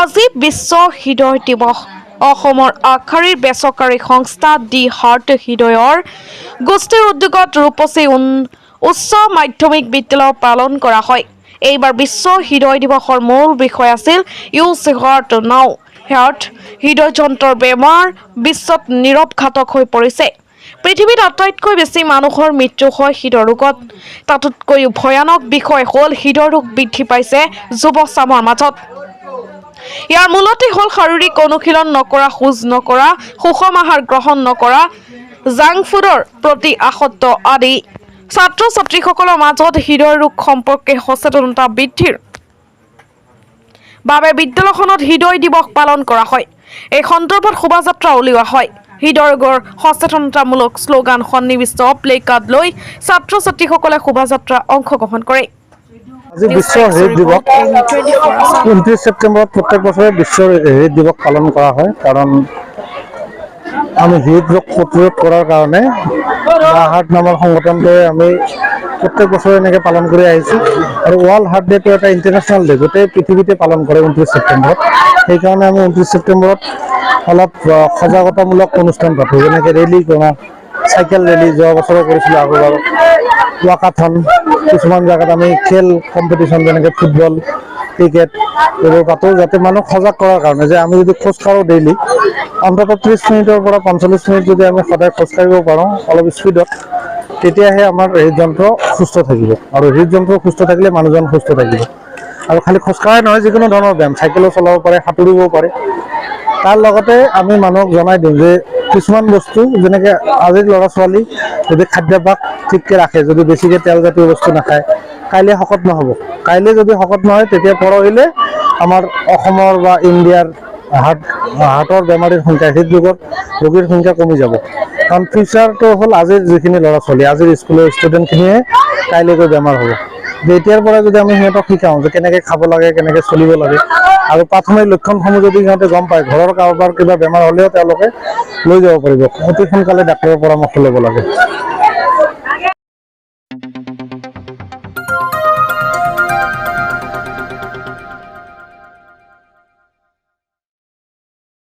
আজি বিশ্ব হৃদয় দিৱস। অসমৰ আগশাৰীৰ বেচৰকাৰী সংস্থা দি হাৰ্ট হৃদয়ৰ গোষ্ঠীৰ উদ্যোগত ৰূপসী উচ্চ মাধ্যমিক বিদ্যালয় পালন কৰা হয়। এইবাৰ বিশ্ব হৃদয় দিৱসৰ মূল বিষয় আছিল ইউজ হাৰ্ট নাও। হৃদয়যন্ত্ৰৰ বেমাৰ বিশ্বত নীৰৱ ঘাতক হৈ পৰিছে। পৃথিৱীত আটাইতকৈ বেছি মানুহৰ মৃত্যু হয় হৃদয় ৰোগত। তাতোতকৈও ভয়ানক বিষয় হ'ল হৃদয় ৰোগ বৃদ্ধি পাইছে যুৱচামৰ মাজত। ইয়াৰ মূলতে হ'ল শাৰীৰিক অনুশীলন নকৰা, খোজ নকৰা, সুষম আহাৰ গ্ৰহণ নকৰা, জাংক ফুডৰ প্ৰতি আসক্ত আদি। ছাত্ৰ-ছাত্ৰীসকলৰ মাজত হৃদয় ৰোগ সম্পৰ্কে সচেতনতা বৃদ্ধিৰ বাবে বিদ্যালয়খনত হৃদয় দিৱস পালন কৰা হয়। এই সন্দৰ্ভত শোভাযাত্ৰা উলিওৱা হয়। হৃদয় ৰোগৰ সচেতনতামূলক শ্লোগান সন্নিৱিষ্ট প্লেকাৰ্ড লৈ ছাত্ৰ-ছাত্ৰীসকলে শোভাযাত্ৰা অংশগ্ৰহণ কৰে। আজি বিশ্ব হৃদ দিৱস 29 ছেপ্টেম্বৰত প্ৰত্যেক বছৰে বিশ্ব হৃদ দিৱস পালন কৰা হয়। কাৰণ আমি হৃদৰোগ প্ৰতিৰোধ কৰাৰ কাৰণে হাৰ্ট নামৰ সংগঠনটোৱে আমি প্ৰত্যেক বছৰে এনেকৈ পালন কৰি আহিছোঁ। আৰু ৱৰ্ল্ড হাৰ্ট ডেটো এটা ইণ্টাৰনেশ্যনেল ডে, গোটেই পৃথিৱীতে পালন কৰে 29 ছেপ্টেম্বৰত। সেইকাৰণে আমি 29 ছেপ্টেম্বৰত অলপ সজাগতামূলক অনুষ্ঠান পাতোঁ, যেনেকৈ ৰেলী কৰা, চাইকেল ৰেলী যোৱা বছৰো কৰিছিলোঁ, আগৰবাৰ ৱাকাথন, কিছুমান জেগাত আমি খেল কম্পিটিশ্যন যেনেকৈ ফুটবল, ক্ৰিকেট এইবোৰ পাতোঁ, যাতে মানুহক সজাগ কৰাৰ কাৰণে যে আমি যদি খোজকাঢ়োঁ ডেইলি অন্ততঃ 30 মিনিটৰ পৰা 45 মিনিট যদি আমি সদায় খোজকাঢ়িব পাৰোঁ অলপ স্পীডত, তেতিয়াহে আমাৰ হৃদযন্ত্ৰ সুস্থ থাকিব। আৰু হৃদযন্ত্ৰ সুস্থ থাকিলে মানুহজন সুস্থ থাকিব। আৰু খালি খোজকাঢ়াই নহয়, যিকোনো ধৰণৰ ব্যায়াম, চাইকেলো চলাব পাৰে, সাঁতুৰিব পাৰে। তাৰ লগতে আমি মানুহক জনাই দিওঁ যে কিছুমান বস্তু যেনেকৈ আজিৰ ল'ৰা ছোৱালী যদি খাদ্যাভ্যাস ঠিককৈ ৰাখে, যদি বেছিকৈ তেলজাতীয় বস্তু নাখায়, কাইলৈ শকত নহ'ব। কাইলৈ যদি শকত নহয়, তেতিয়া পৰহিলে আমাৰ অসমৰ বা ইণ্ডিয়াৰ হাৰ্টৰ বেমাৰীৰ সংখ্যা, হৃদৰোগৰ ৰোগীৰ সংখ্যা কমি যাব। কাৰণ ফিউচাৰটো হ'ল আজিৰ যিখিনি ল'ৰা ছোৱালী, আজিৰ স্কুলৰ ষ্টুডেণ্টখিনিয়ে কাইলৈকৈ বেমাৰ হ'ব। যে এতিয়াৰ পৰা যদি আমি সিহঁতক শিকাওঁ যে কেনেকৈ খাব লাগে, কেনেকৈ চলিব লাগে, আৰু প্ৰাথমিক লক্ষণসমূহ যদি সিহঁতে গম পায়, ঘৰৰ কাৰোবাৰ কিবা বেমাৰ হ'লেও তেওঁলোকে লৈ যাব পাৰিব। অতি সোনকালে ডাক্তৰৰ পৰামৰ্শ ল'ব লাগে।